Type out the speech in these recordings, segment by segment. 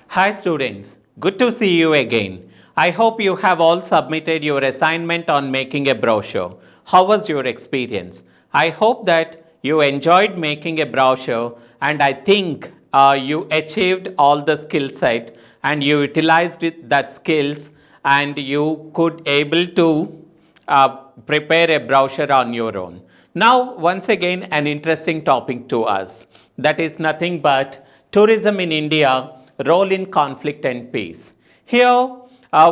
Hi students, good to see you again. I hope you have all submitted your assignment on making a brochure. How was your experience? I hope that you enjoyed making a brochure, and I think you achieved all the skill set and you utilized that skills, and you could able to prepare a brochure on your own. Now, once again, an interesting topic to us. That is nothing but tourism in India, role in conflict and peace. Here,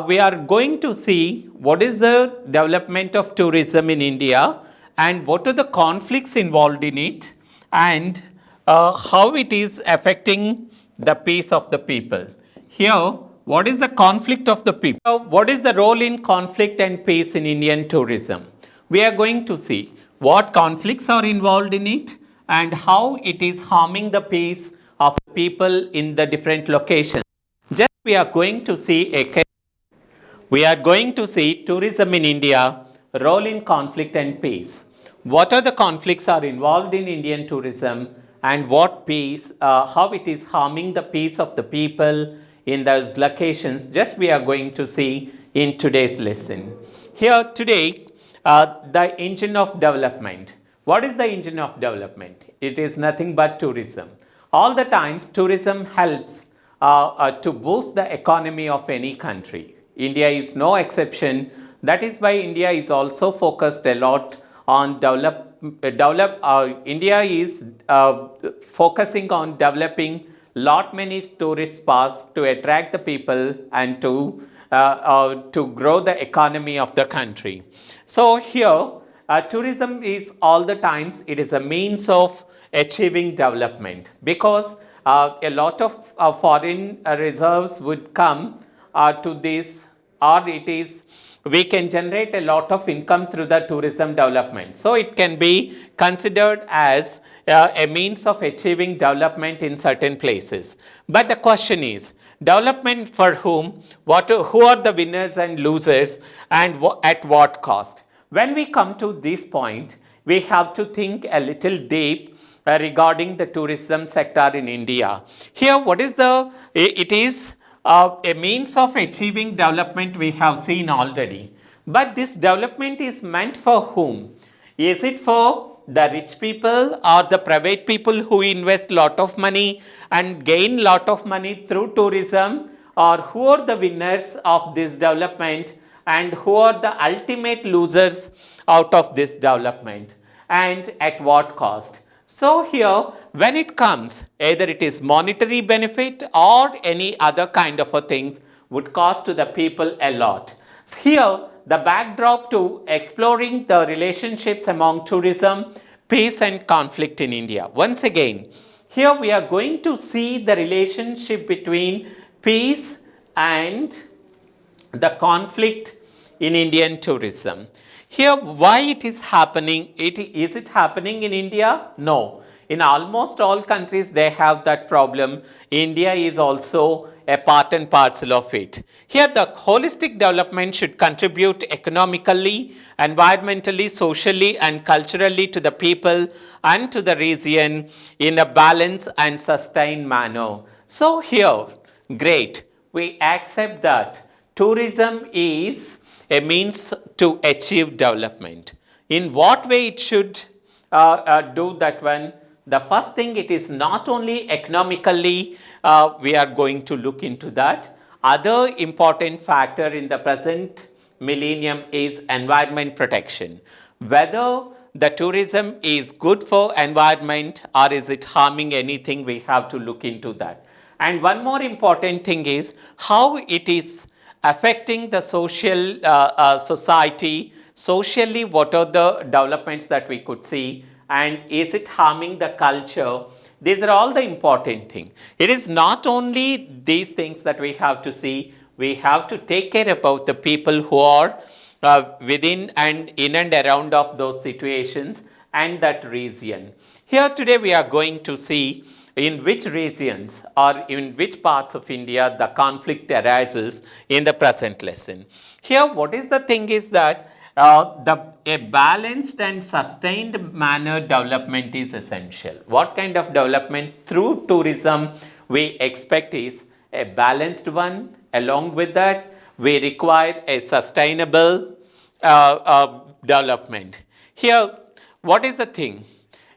we are going to see what is the development of tourism in India and what are the conflicts involved in it, and how it is affecting the peace of the people. Here, what is the conflict of the people? What is the role in conflict and peace in Indian tourism? We are going to see what conflicts are involved in it and how it is harming the peace of people in the different locations. Just we are going to see tourism in India, role in conflict and peace. What are the conflicts are involved in Indian tourism, and what peace, how it is harming the peace of the people in those locations, just we are going to see in today's lesson. Here today, the engine of development. What is the engine of development? It is nothing but tourism. All the times tourism helps to boost the economy of any country. India is no exception. That is why India is also focused a lot on India is focusing on developing lot many tourist spots to attract the people and to grow the economy of the country. So here, tourism is all the times, it is a means of achieving development, because a lot of foreign reserves would come to this, or it is we can generate a lot of income through the tourism development. So it can be considered as a means of achieving development in certain places. But the question is, development for whom? Who are the winners and losers, and at what cost? When we come to this point, we have to think a little deep regarding the tourism sector in India. Here, what is it is a means of achieving development we have seen already. But this development is meant for whom? Is it for the rich people or the private people who invest lot of money and gain lot of money through tourism, or who are the winners of this development and who are the ultimate losers out of this development, and at what cost? So here, when it comes, either it is monetary benefit or any other kind of a things would cost to the people a lot. Here, the backdrop to exploring the relationships among tourism, peace and conflict in India. Once again, here we are going to see the relationship between peace and the conflict in Indian tourism. Here, why it is happening? Is it happening in India? No. In almost all countries, they have that problem. India is also a part and parcel of it. Here, the holistic development should contribute economically, environmentally, socially, and culturally to the people and to the region in a balanced and sustained manner. So here, great. We accept that tourism is a means to achieve development. In what way it should do that one? The first thing, it is not only economically, we are going to look into that. Other important factor in the present millennium is environment protection. Whether the tourism is good for environment or is it harming anything, we have to look into that. And one more important thing is how it is affecting the social society. Socially, what are the developments that we could see, and is it harming the culture? These are all the important things. It is not only these things that we have to see, we have to take care about the people who are within and in and around of those situations and that region. Here today we are going to see in which regions or in which parts of India the conflict arises in the present lesson. Here what is the thing is that A balanced and sustained manner development is essential. What kind of development through tourism we expect is a balanced one. Along with that, we require a sustainable development. Here, what is the thing?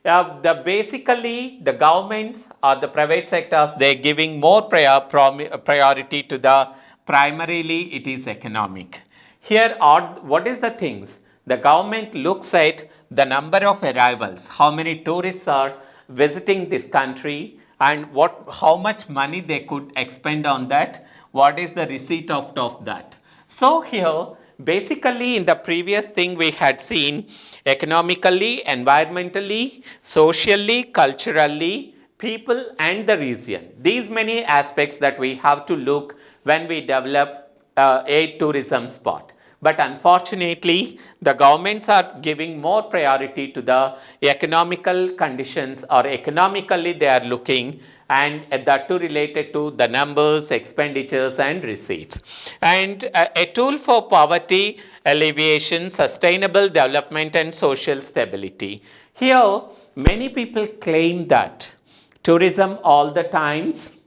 Basically, the governments or the private sectors, they're giving more priority to the primarily it is economic. Here are what is the things? The government looks at the number of arrivals, how many tourists are visiting this country, and how much money they could expend on that, what is the receipt of that. So here, basically in the previous thing we had seen economically, environmentally, socially, culturally, people and the region. These many aspects that we have to look when we develop a tourism spot. But unfortunately, the governments are giving more priority to the economical conditions, or economically they are looking, and that too related to the numbers, expenditures and receipts. And a tool for poverty alleviation, sustainable development and social stability. Here, many people claim that tourism all the times,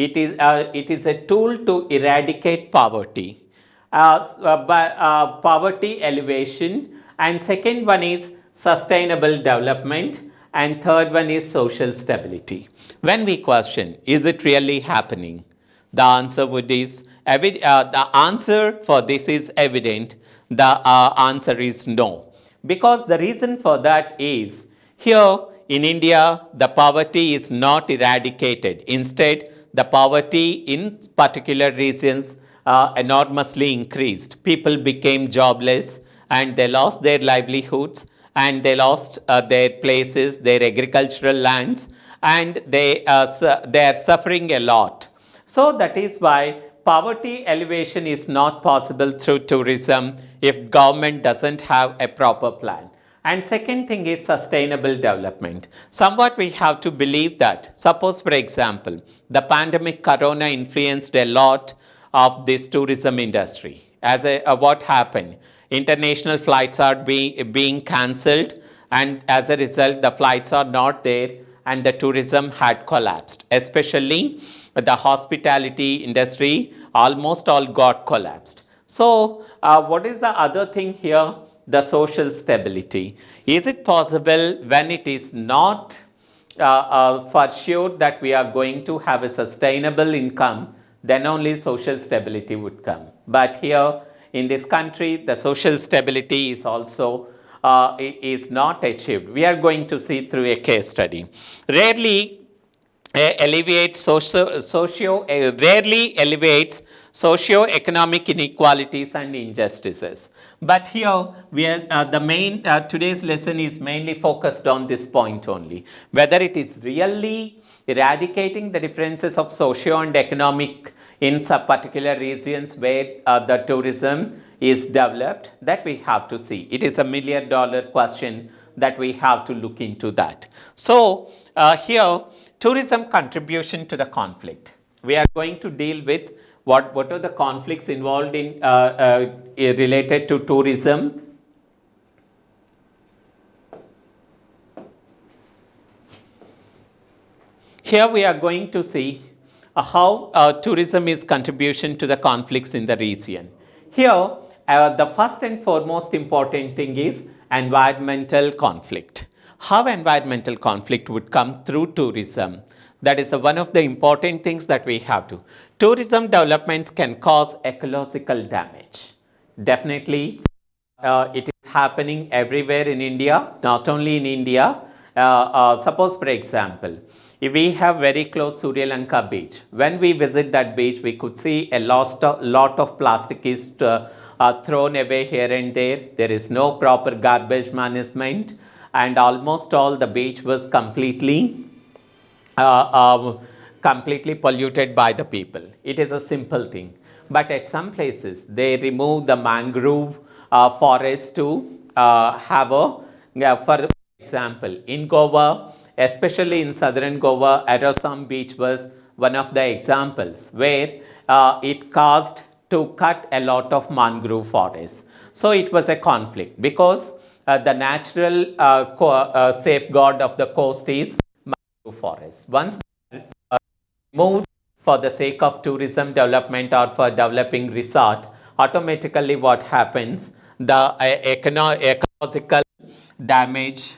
it is a tool to eradicate poverty, poverty elevation, and second one is sustainable development, and third one is social stability. When we question, is it really happening? The answer the answer for this is evident. The answer is no. Because the reason for that is, here in India, the poverty is not eradicated. Instead, the poverty in particular regions enormously increased. People became jobless and they lost their livelihoods, and they lost their places, their agricultural lands, and they are suffering a lot. So that is why poverty elevation is not possible through tourism if government doesn't have a proper plan. And second thing is sustainable development. Somewhat we have to believe that, suppose for example, the pandemic corona influenced a lot of this tourism industry. What happened? International flights are being cancelled, and as a result, the flights are not there, and the tourism had collapsed. Especially the hospitality industry, almost all got collapsed. So, what is the other thing here? The social stability. Is it possible when it is not for sure that we are going to have a sustainable income, then only social stability would come. But here in this country, the social stability is also is not achieved. We are going to see through a case study. Rarely elevates socio-economic inequalities and injustices. But here, we are, the main today's lesson is mainly focused on this point only. Whether it is really eradicating the differences of socio and economic in some particular regions where the tourism is developed, that we have to see. It is $1 million question that we have to look into that. So, here, tourism contribution to the conflict. We are going to deal with what are the conflicts involved in related to tourism. Here we are going to see how tourism is contribution to the conflicts in the region. Here, the first and foremost important thing is environmental conflict. How environmental conflict would come through tourism? That is one of the important things that we have to. Tourism developments can cause ecological damage. Definitely, it is happening everywhere in India, not only in India. Suppose, for example, if we have very close Sri Lanka beach. When we visit that beach, we could see a lot of plastic is thrown away here and there. There is no proper garbage management, and almost all the beach was completely polluted by the people. It is a simple thing. But at some places, they remove the mangrove forest to have for example, in Goa, especially in southern Goa, Arasam beach was one of the examples where it caused to cut a lot of mangrove forests. So it was a conflict because the natural safeguard of the coast is mangrove forests. Once moved for the sake of tourism development or for developing resort, automatically what happens, the ecological damage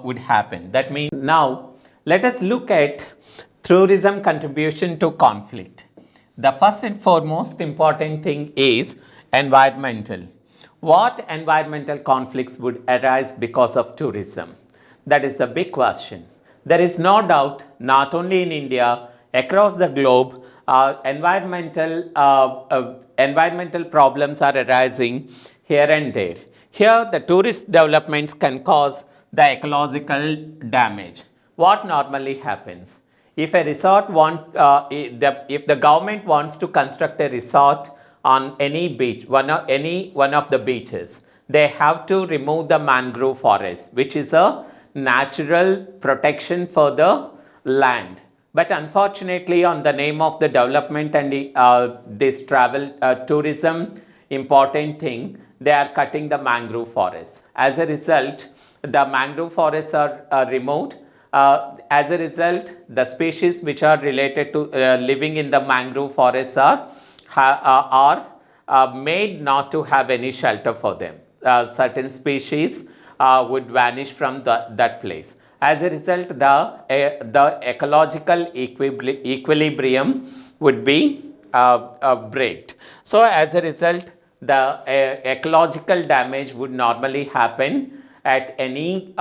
would happen. That means now let us look at tourism contribution to conflict. The first and foremost important thing is environmental. What environmental conflicts would arise because of tourism? That is the big question. There is no doubt, not only in India, across the globe, environmental problems are arising here and there. Here, the tourist developments can cause the ecological damage. What normally happens? If a resort if the government wants to construct a resort on any beach, any one of the beaches, they have to remove the mangrove forest, which is a natural protection for the land. But unfortunately, on the name of the development and this travel tourism important thing, they are cutting the mangrove forests. As a result, the mangrove forests are removed. As a result, the species which are related to living in the mangrove forests are made not to have any shelter for them. Certain species would vanish from that place. As a result, the ecological equilibrium would be breaked. So, as a result, the ecological damage would normally happen at any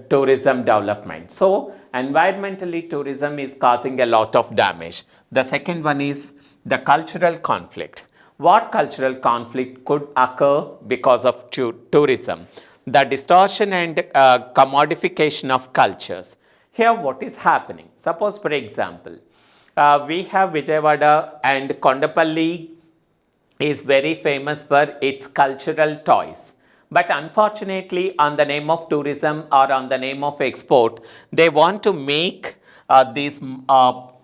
tourism development. So, environmentally, tourism is causing a lot of damage. The second one is the cultural conflict. What cultural conflict could occur because of tourism? The distortion and commodification of cultures. Here, what is happening? Suppose, for example, we have Vijayawada, and Kondapalli is very famous for its cultural toys. But unfortunately, on the name of tourism or on the name of export, they want to make these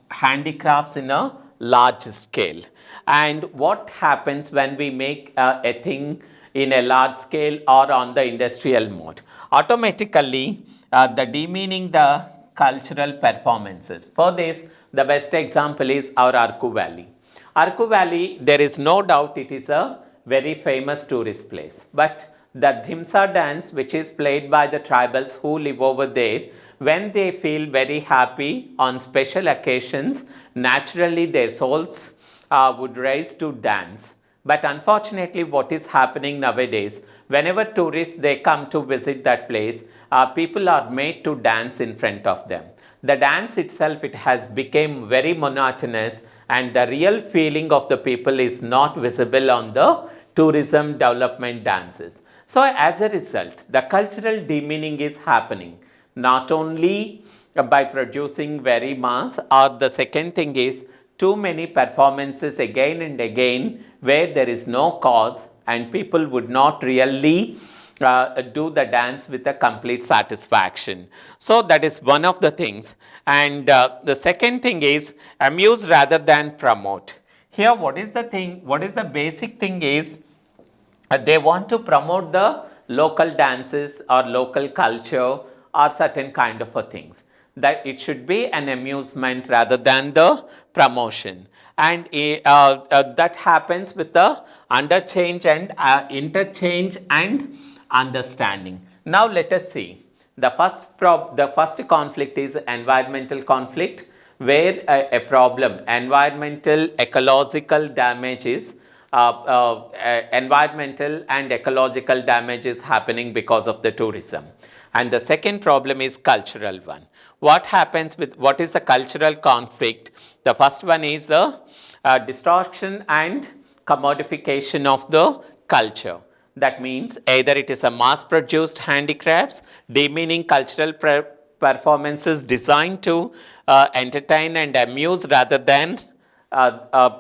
handicrafts in a large scale. And what happens when we make a thing in a large scale or on the industrial mode? Automatically, the demeaning the cultural performances. For this, the best example is our Arku Valley. Arku Valley, there is no doubt it is a very famous tourist place. But the Dhimsa dance, which is played by the tribals who live over there, when they feel very happy on special occasions, naturally their souls would rise to dance. But unfortunately, what is happening nowadays, whenever tourists they come to visit that place, people are made to dance in front of them. The dance itself, it has become very monotonous, and the real feeling of the people is not visible on the tourism development dances. So, as a result, the cultural demeaning is happening, not only by producing very mass, or the second thing is too many performances again and again where there is no cause and people would not really do the dance with a complete satisfaction. So, that is one of the things. And the second thing is amuse rather than promote. Here, what is the thing? What is the basic thing is they want to promote the local dances or local culture or certain kind of things. That it should be an amusement rather than the promotion. And that happens with the interchange and understanding. Now let us see. The first conflict is environmental conflict, where a problem, environmental ecological damage is environmental and ecological damage is happening because of the tourism. And the second problem is cultural one. What happens with, what is the cultural conflict? The first one is the distortion and commodification of the culture. That means either it is a mass produced handicrafts, demeaning cultural performances designed to entertain and amuse rather than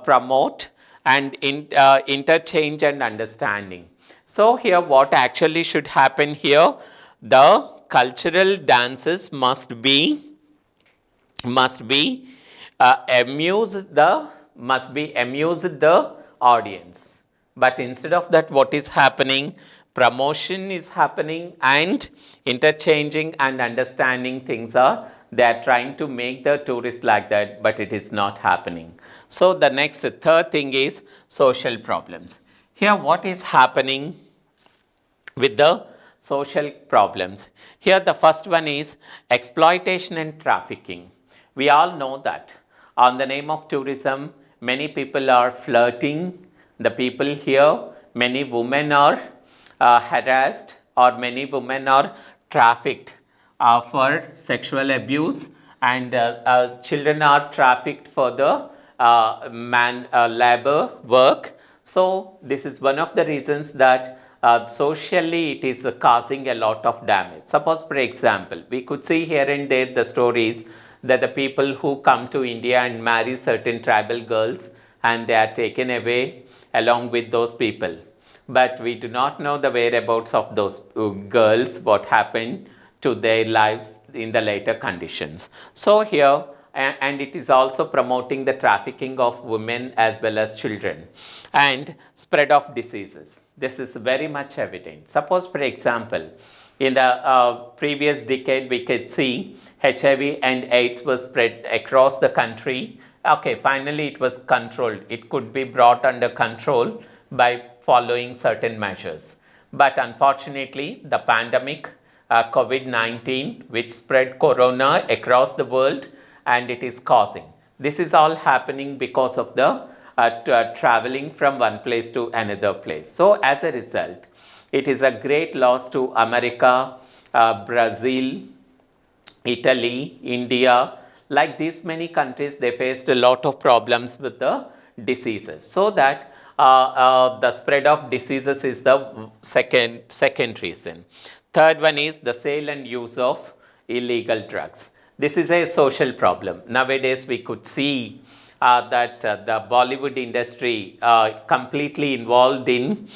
promote, and interchange and understanding. So, here what actually should happen here, the cultural dances must be amuse the audience. But instead of that, what is happening? Promotion is happening and interchanging and understanding things are, they are trying to make the tourists like that, but it is not happening. So the next third thing is social problems. Here what is happening with the social problems? Here the first one is exploitation and trafficking. We all know that on the name of tourism, many people are flirting the people here, many women are harassed, or many women are trafficked for sexual abuse, and children are trafficked for the labor work. So this is one of the reasons that socially it is causing a lot of damage. Suppose for example, we could see here and there the stories that the people who come to India and marry certain tribal girls and they are taken away along with those people. But we do not know the whereabouts of those girls, what happened to their lives in the later conditions. So here, and it is also promoting the trafficking of women as well as children and spread of diseases. This is very much evident. Suppose for example, in the previous decade, we could see HIV and AIDS was spread across the country. Okay, finally it was controlled. It could be brought under control by following certain measures. But unfortunately, the pandemic, COVID-19, which spread corona across the world, and it is causing. This is all happening because of the traveling from one place to another place. So as a result, it is a great loss to America, Brazil, Italy, India. Like these many countries, they faced a lot of problems with the diseases. So that the spread of diseases is the second reason. Third one is the sale and use of illegal drugs. This is a social problem. Nowadays, we could see that the Bollywood industry completely involved in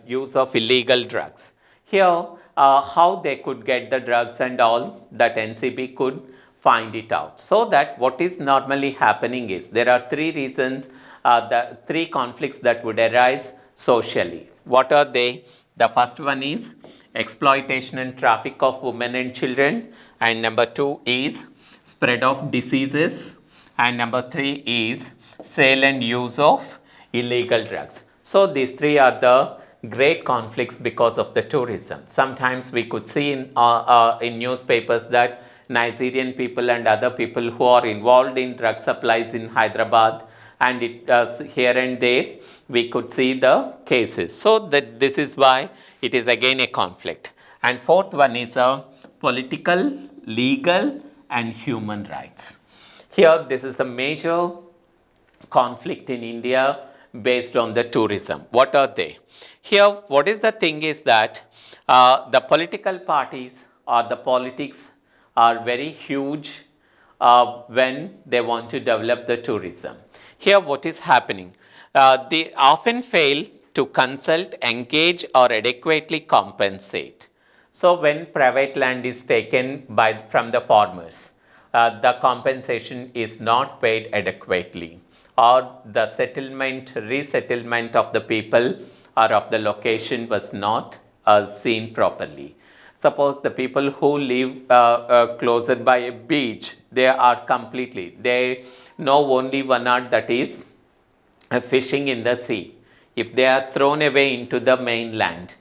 use of illegal drugs. Here, how they could get the drugs and all, that NCB could find it out. So that what is normally happening is, there are three reasons, the three conflicts that would arise socially. What are they? The first one is exploitation and traffic of women and children, and number two is spread of diseases, and number three is sale and use of illegal drugs. So these three are the great conflicts because of the tourism. Sometimes we could see in newspapers that Nigerian people and other people who are involved in drug supplies in Hyderabad, and here and there we could see the cases. So that this is why it is again a conflict. And fourth one is a political, legal and human rights. Here this is the major conflict in India based on the tourism. What are they? Here what is the thing is that the political parties or the politics are very huge when they want to develop the tourism. Here what is happening? They often fail to consult, engage or adequately compensate. So when private land is taken from the farmers, the compensation is not paid adequately, or the resettlement of the people or of the location was not seen properly. Suppose the people who live closer by a beach, they know only one art, that is fishing in the sea. If they are thrown away into the mainland,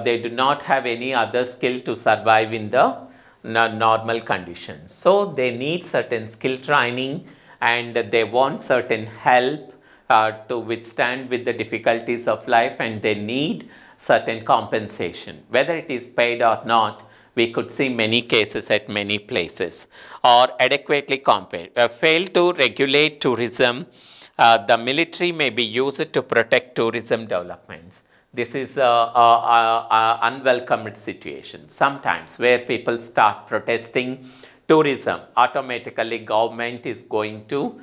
they do not have any other skill to survive in the normal conditions. So they need certain skill training, and they want certain help to withstand with the difficulties of life, and they need certain compensation. Whether it is paid or not, we could see many cases at many places. Or adequately fail to regulate tourism. The military may be used to protect tourism developments. This is an unwelcome situation. Sometimes where people start protesting tourism, automatically government is going to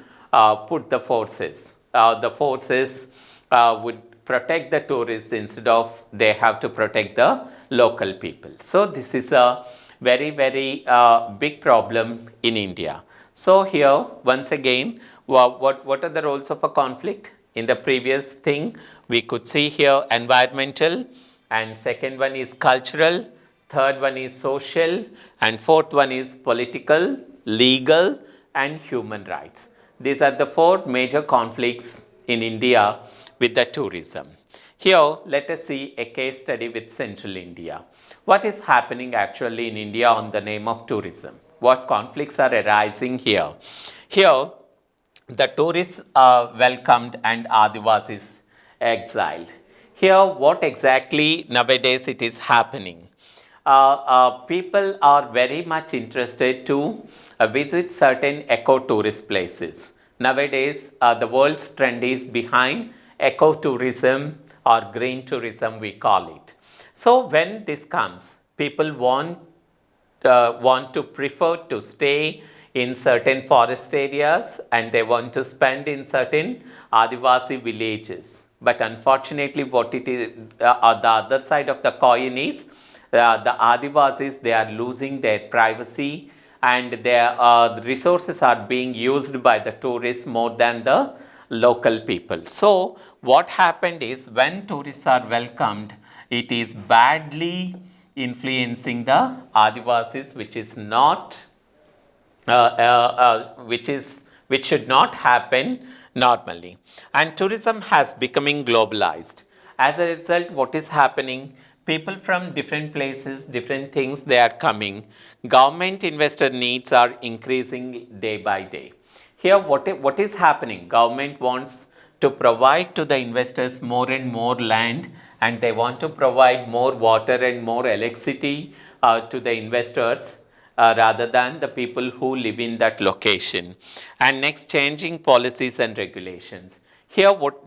put the forces. The forces would protect the tourists instead of they have to protect the local people. So this is a very, very big problem in India. So here once again, what are the roles of a conflict? In the previous thing, we could see here environmental, and second one is cultural, third one is social, and fourth one is political, legal, and human rights. These are the four major conflicts in India with the tourism. Here, let us see a case study with Central India. What is happening actually in India on the name of tourism? What conflicts are arising here? Here, the tourists are welcomed and Adivasis exiled. Here, what exactly nowadays it is happening? People are very much interested to visit certain eco-tourist places. Nowadays, the world's trend is behind eco-tourism or green tourism, we call it. So when this comes, people want to prefer to stay in certain forest areas and they want to spend in certain Adivasi villages. But unfortunately, what it is, the other side of the coin is the Adivasis, they are losing their privacy and their resources are being used by the tourists more than the local people. So, what happened is when tourists are welcomed, it is badly influencing the Adivasis, which is not which should not happen normally. And tourism has becoming globalized. As a result, what is happening? People from different places, different things, they are coming. Government investor needs are increasing day by day. Here, what is happening? Government wants to provide to the investors more and more land, and they want to provide more water and more electricity to the investors rather than the people who live in that location. And next, changing policies and regulations. Here, why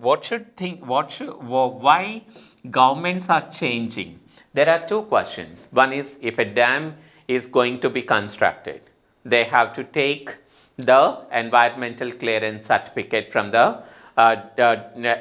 governments are changing? There are two questions. One is if a dam is going to be constructed, they have to take the environmental clearance certificate from the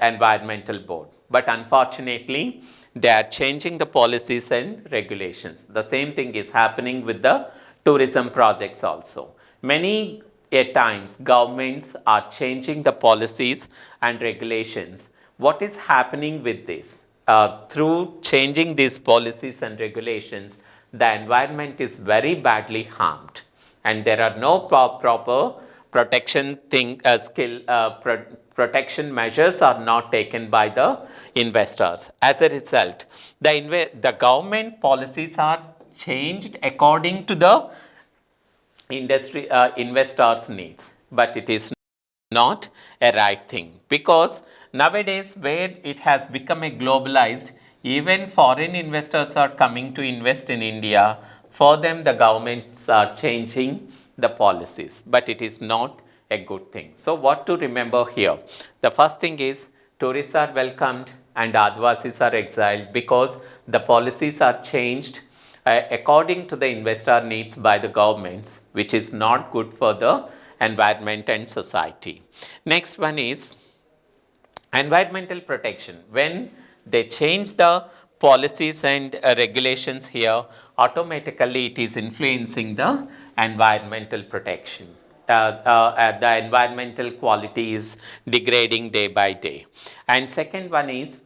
environmental board. But unfortunately, they are changing the policies and regulations. The same thing is happening with the tourism projects also. Many a times governments are changing the policies and regulations. What is happening with this? Through changing these policies and regulations, the environment is very badly harmed, and there are no proper protection protection measures are not taken by the investors. As a result, the government policies are changed according to the industry investors' needs, but it is not a right thing, because nowadays where it has become a globalized, even foreign investors are coming to invest in India. For them, the governments are changing the policies, but it is not a good thing. So what to remember here? The first thing is tourists are welcomed and Adivasis are exiled because the policies are changed according to the investor needs by the governments, which is not good for the environment and society. Next one is environmental protection. When they change the policies and regulations here, automatically it is influencing the environmental protection. The environmental quality is degrading day by day. And second one is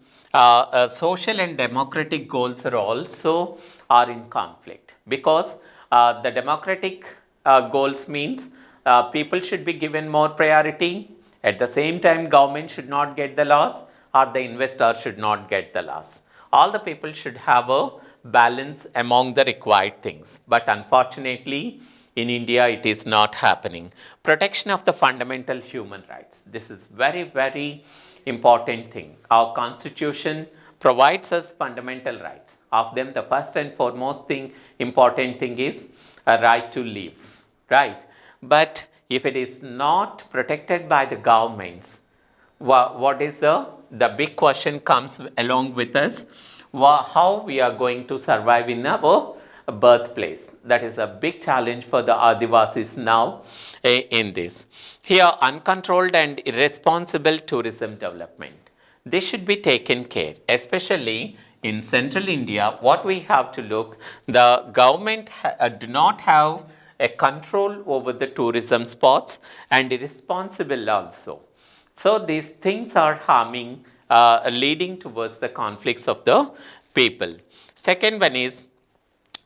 social and democratic goals are in conflict, because the democratic goals means people should be given more priority. At the same time, government should not get the loss or the investor should not get the loss. All the people should have a balance among the required things. But unfortunately, in India, it is not happening. Protection of the fundamental human rights. This is very, very important thing. Our constitution provides us fundamental rights. Of them, the first and foremost thing, important thing is a right to live, right? But if it is not protected by the governments, what is the big question comes along with us? How we are going to survive in our birthplace? That is a big challenge for the Adivasis now in this. Here, uncontrolled and irresponsible tourism development. This should be taken care, especially in central India. What we have to look, the government do not have a control over the tourism spots and irresponsible also. So these things are harming, leading towards the conflicts of the people. Second one is,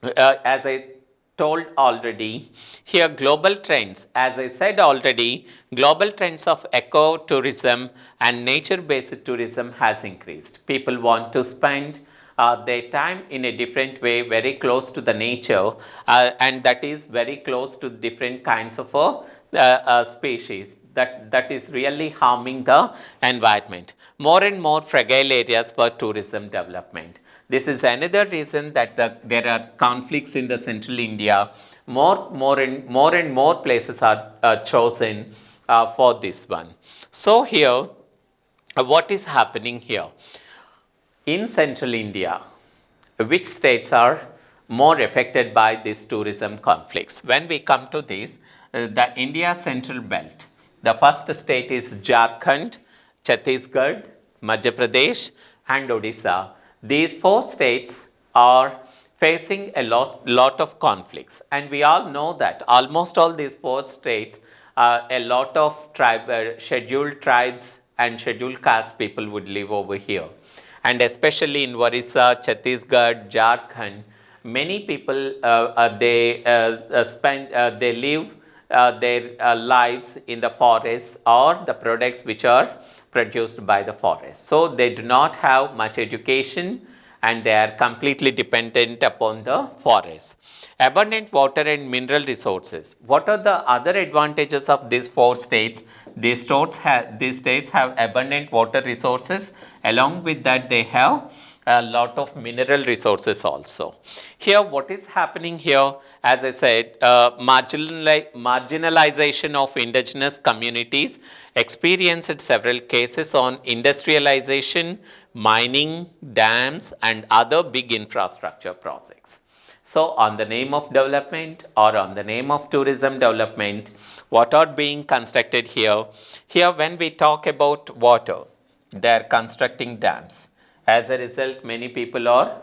as I told already, here global trends, as I said already, global trends of eco-tourism and nature-based tourism has increased. People want to spend their time in a different way, very close to the nature, and that is very close to different kinds of species. That is really harming the environment. More and more fragile areas for tourism development. This is another reason that there are conflicts in the central India. More and more places are chosen for this one. So here, what is happening here? In central India, which states are more affected by these tourism conflicts? When we come to this, the India central belt, the first state is Jharkhand, Chhattisgarh, Madhya Pradesh, and Odisha. These four states are facing a lot of conflicts, and we all know that almost all these four states, a lot of scheduled tribes and scheduled caste people would live over here, and especially in Orissa, Chhattisgarh, Jharkhand, many people they live their lives in the forests or the products which are produced by the forest. So they do not have much education and they are completely dependent upon the forest. Abundant water and mineral resources. What are the other advantages of these four states? These states have abundant water resources. Along with that, they have a lot of mineral resources also. Here, what is happening here, as I said, marginalization of indigenous communities experienced several cases on industrialization, mining, dams, and other big infrastructure projects. So, on the name of development or on the name of tourism development, what are being constructed here? Here, when we talk about water, they are constructing dams. As a result, many people are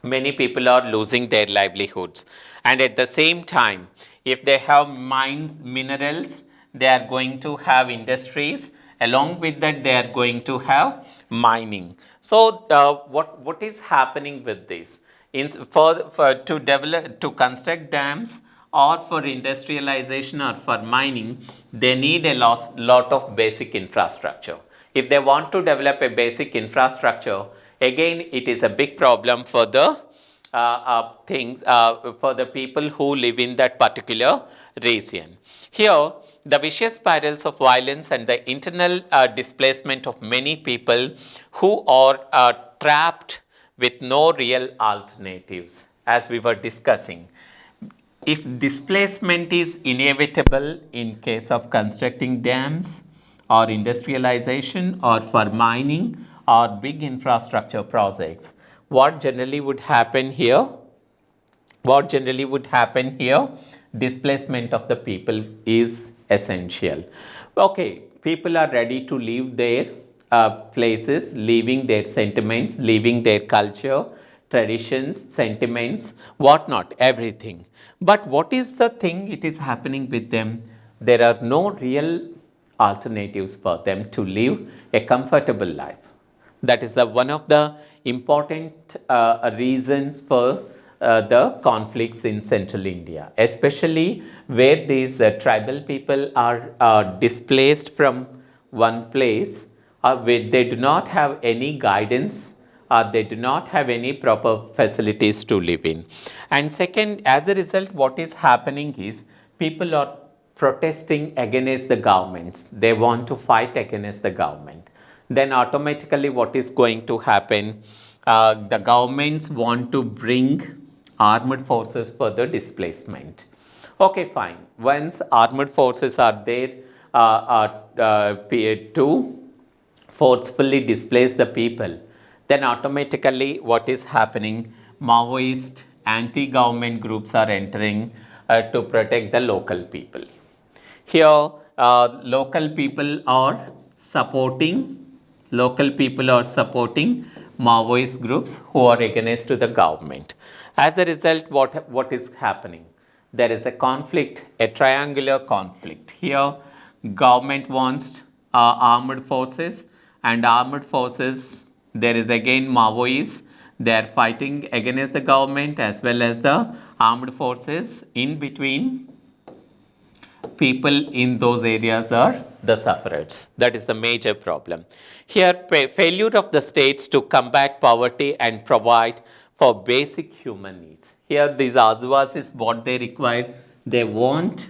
losing their livelihoods. And at the same time, if they have mines, minerals, they are going to have industries. Along with that, they are going to have mining. So, what is happening with this? To develop, to construct dams or for industrialization or for mining, they need a lot of basic infrastructure. If they want to develop a basic infrastructure, again, it is a big problem for the for the people who live in that particular region. Here, the vicious spirals of violence and the internal displacement of many people who are trapped with no real alternatives, as we were discussing. If displacement is inevitable in case of constructing dams or industrialization or for mining or big infrastructure projects, what generally would happen here? What generally would happen here? Displacement of the people is essential. Okay, people are ready to leave their places, leaving their sentiments, leaving their culture, traditions, sentiments, whatnot, everything. But what is the thing it is happening with them? There are no real alternatives for them to live a comfortable life. That is the one of the important reasons for the conflicts in central India, especially where these tribal people are displaced from one place, where they do not have any guidance, they do not have any proper facilities to live in. And second, as a result, what is happening is people are protesting against the governments. They want to fight against the government. Then automatically what is going to happen? The governments want to bring armed forces for the displacement. Okay, fine. Once armed forces are there to forcefully displace the people, then automatically what is happening? Maoist anti-government groups are entering to protect the local people. Here, local people are supporting Maoist groups who are against to the government. As a result, what is happening? There is a conflict, a triangular conflict. Here, government wants armed forces, and armed forces, there is again Maoists. They are fighting against the government as well as the armed forces. In between, people in those areas are the sufferers. That is the major problem. Here, failure of the states to combat poverty and provide for basic human needs. Here, these Adivasis, what they require, they want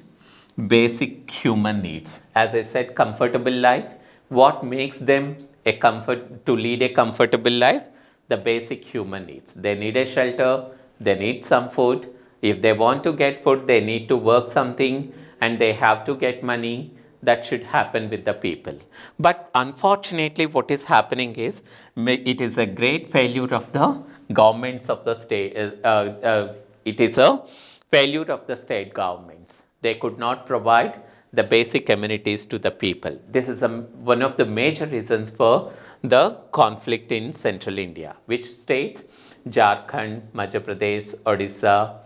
basic human needs. As I said, comfortable life. What makes them to lead a comfortable life? The basic human needs. They need a shelter, they need some food. If they want to get food, they need to work something and they have to get money. That should happen with the people. But unfortunately, what is happening is it is a great failure of the governments of the state. It is a failure of the state governments. They could not provide the basic amenities to the people. This is one of the major reasons for the conflict in central India. Which states? Jharkhand, Madhya Pradesh, Odisha,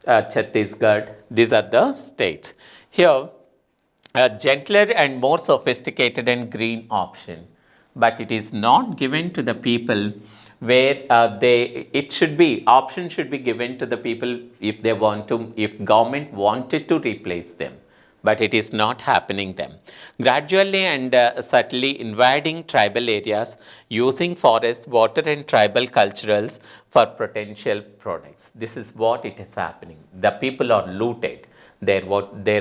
Chhattisgarh. These are the states. Here, a gentler and more sophisticated and green option, but it is not given to the people where option should be given to the people if they want to, if government wanted to replace them, but it is not happening them. Gradually and subtly invading tribal areas using forest, water and tribal culturals for potential products. This is what it is happening. The people are looted. Their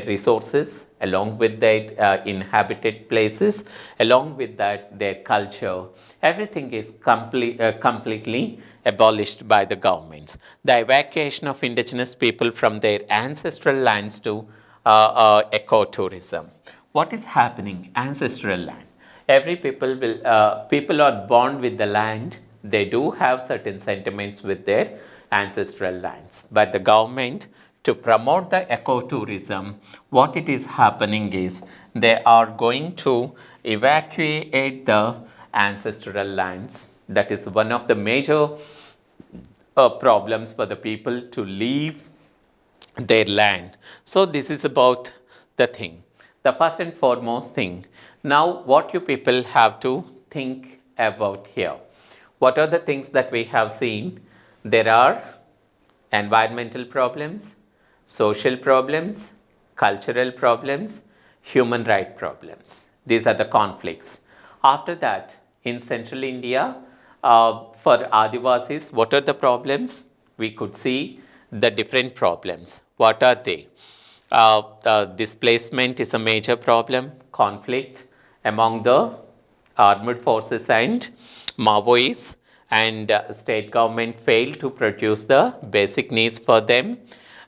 resources, along with their inhabited places, along with that their culture, everything is completely abolished by the governments. The evacuation of indigenous people from their ancestral lands to ecotourism. What is happening? Ancestral land. Every people are born with the land. They do have certain sentiments with their ancestral lands, but the government, to promote the ecotourism, what it is happening is they are going to evacuate the ancestral lands. That is one of the major problems for the people to leave their land. So this is about the thing. The first and foremost thing. Now what you people have to think about here. What are the things that we have seen? There are environmental problems, social problems, cultural problems, human right problems. These are the conflicts. After that, in central India, for Adivasis, what are the problems? We could see the different problems. What are they? Displacement is a major problem, conflict among the armed forces and Maoists, and state government failed to produce the basic needs for them,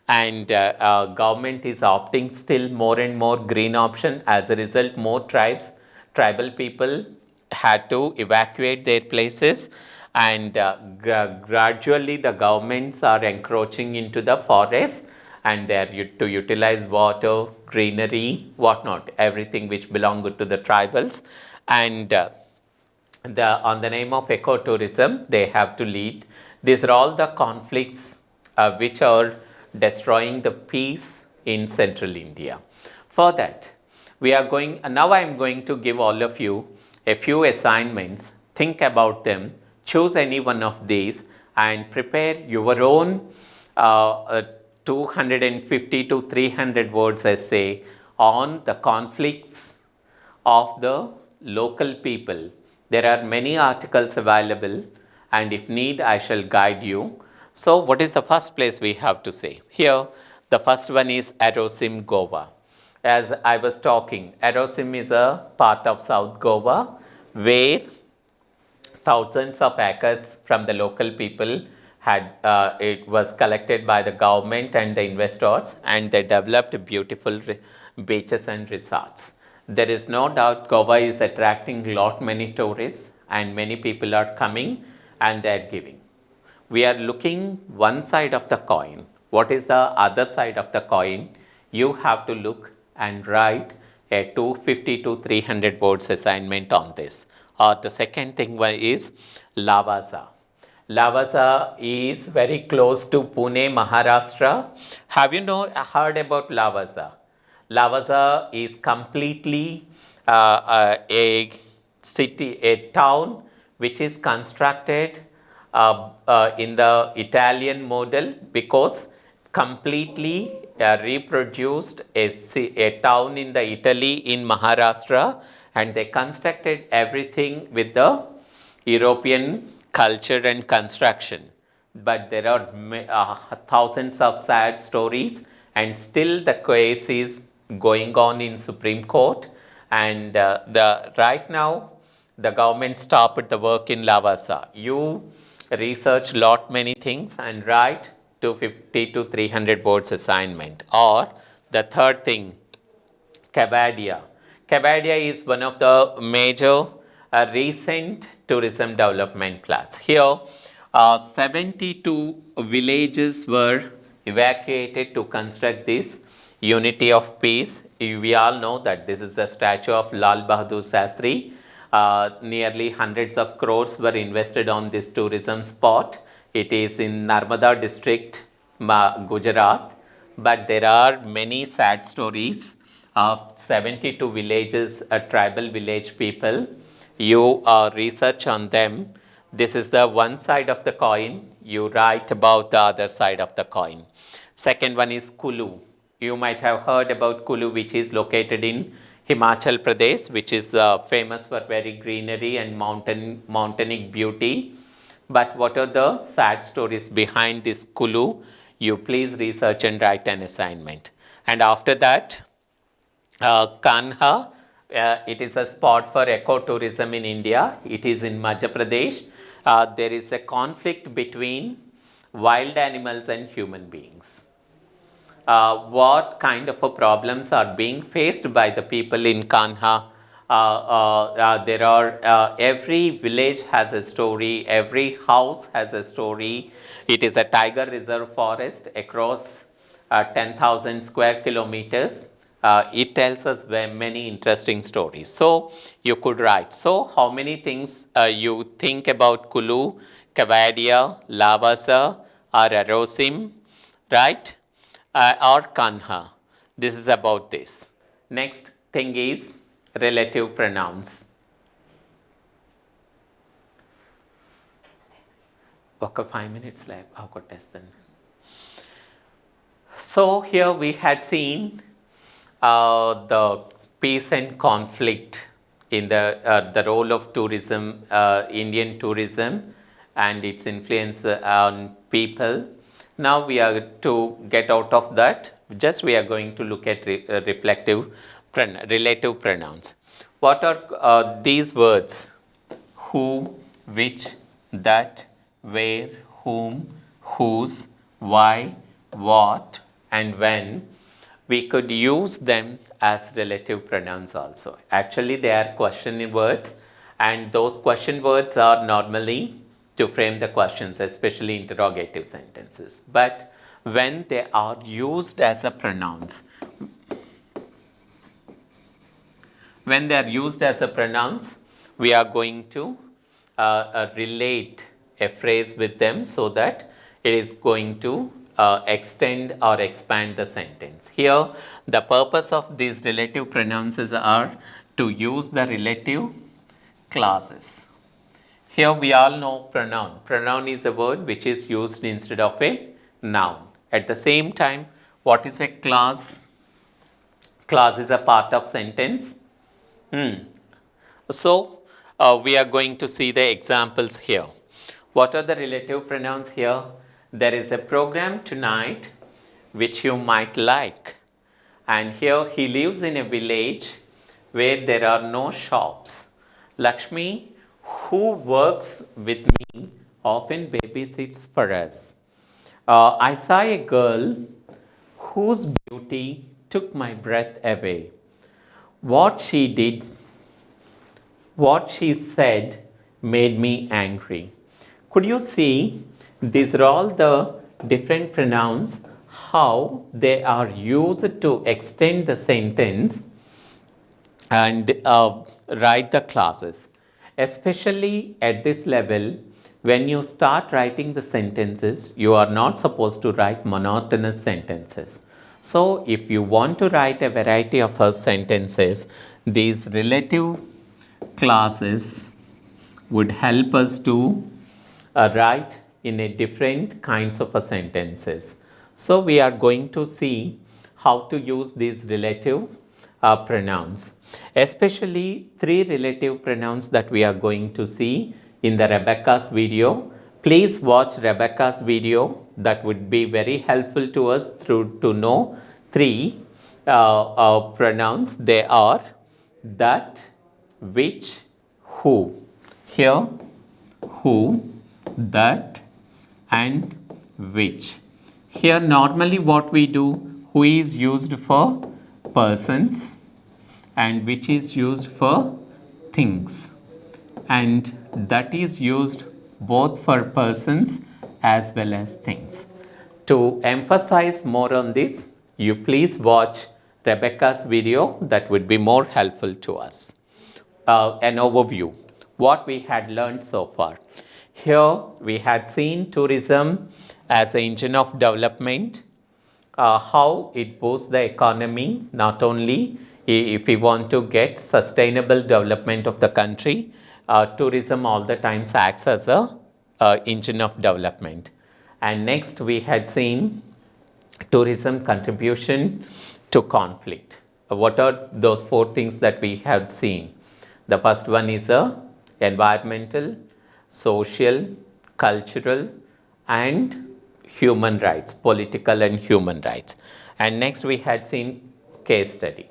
and government is opting still more and more green option. As a result, more tribal people had to evacuate their places, and gradually the governments are encroaching into the forest, and they are to utilize water, greenery, whatnot, everything which belonged to the tribals, and on the name of ecotourism, they have to lead. These are all the conflicts which are destroying the peace in central India. For that, we are going, now I am going to give all of you a few assignments. Think about them, choose any one of these and prepare your own 250 to 300 words essay on the conflicts of the local people. There are many articles available, and if need, I shall guide you. So what is the first place we have to say? Here, the first one is Arosim, Goa. As I was talking, Arosim is a part of South Goa where thousands of acres from the local people it was collected by the government and the investors, and they developed beautiful beaches and resorts. There is no doubt Goa is attracting lot many tourists, and many people are coming and they are giving. We are looking one side of the coin. What is the other side of the coin? You have to look and write a 250 to 300 words assignment on this. Or the second thing is Lavasa. Lavasa is very close to Pune, Maharashtra. Have you heard about Lavasa? Lavasa is completely a city, a town which is constructed in the Italian model, because completely reproduced a town in the Italy in Maharashtra, and they constructed everything with the European culture and construction. But there are thousands of sad stories, and still the case is going on in Supreme Court. And the right now, the government stopped the work in Lavasa. You research lot many things and write 250 to 300 words assignment. Or the third thing, Cavadia. Cavadia is one of the major recent tourism development plans. Here, 72 villages were evacuated to construct this unity of peace. We all know that this is the statue of Lal Bahadur Shastri. Nearly hundreds of crores were invested on this tourism spot. It is in Narmada district, Gujarat. But there are many sad stories of 72 villages, tribal village people. You research on them. This is the one side of the coin. You write about the other side of the coin. Second one is Kulu. You might have heard about Kulu, which is located in Himachal Pradesh, which is famous for very greenery and mountainic beauty. But what are the sad stories behind this Kulu? You please research and write an assignment. And after that, Kanha, it is a spot for ecotourism in India. It is in Madhya Pradesh. There is a conflict between wild animals and human beings. What kind of problems are being faced by the people in Kanha? There are every village has a story, every house has a story. It is a tiger reserve forest across 10,000 square kilometers. It tells us many interesting stories. So you could write. So how many things you think about Kulu, Cavadia, Lavasa, or Arosim, right? Or Kanha. This is about this. Next thing is relative pronouns. Okay, 5 minutes left. I've got test then. So here we had seen the peace and conflict in the role of tourism, Indian tourism, and its influence on people. Now we are to get out of that. Just we are going to look at relative pronouns. What are these words? Who, which, that, where, whom, whose, why, what, and when. We could use them as relative pronouns also. Actually, they are question words, and those question words are normally to frame the questions, especially interrogative sentences. But when they are used as a pronouns, we are going to relate a phrase with them so that it is going to extend or expand the sentence. Here, the purpose of these relative pronouns are to use the relative clauses. Here we all know pronoun. Pronoun is a word which is used instead of a noun. At the same time, what is a clause? Clause is a part of sentence. So, we are going to see the examples here. What are the relative pronouns here? There is a program tonight which you might like. And here he lives in a village where there are no shops. Lakshmi, who works with me, often babysits for us. I saw a girl whose beauty took my breath away. What she said made me angry. Could you see? These are all the different pronouns, how they are used to extend the sentence and write the clauses. Especially at this level, when you start writing the sentences, you are not supposed to write monotonous sentences. So if you want to write a variety of sentences, these relative clauses would help us to write in a different kinds of sentences. So we are going to see how to use these relative pronouns, especially three relative pronouns that we are going to see in the Rebecca's video. Please watch Rebecca's video. That would be very helpful to us through to know three pronouns. They are that, which, who. Here, who, that, and which. Here normally what we do, who is used for persons and which is used for things, and that is used both for persons as well as things. To emphasize more on this, you please watch Rebecca's video. That would be more helpful to us. An overview, what we had learned so far. Here we had seen tourism as an engine of development, how it boosts the economy, not only if we want to get sustainable development of the country, tourism all the times acts as a engine of development. And next we had seen tourism contribution to conflict. What are those four things that we have seen? The first one is environmental, social, cultural, and human rights, political and human rights. And next we had seen case study.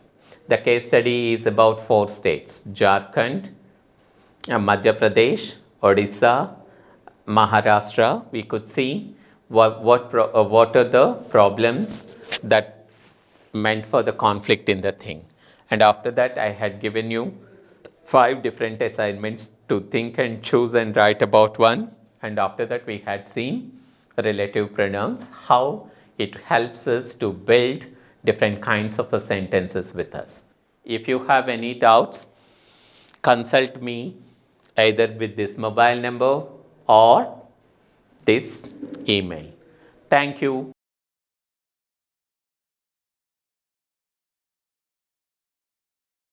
The case study is about four states: Jharkhand, Madhya Pradesh, Odisha, Maharashtra. We could see what are the problems that meant for the conflict in the thing. And after that, I had given you 5 different assignments to think and choose and write about one. And after that, we had seen relative pronouns, how it helps us to build different kinds of sentences with us. If you have any doubts, consult me either with this mobile number or this email. Thank you.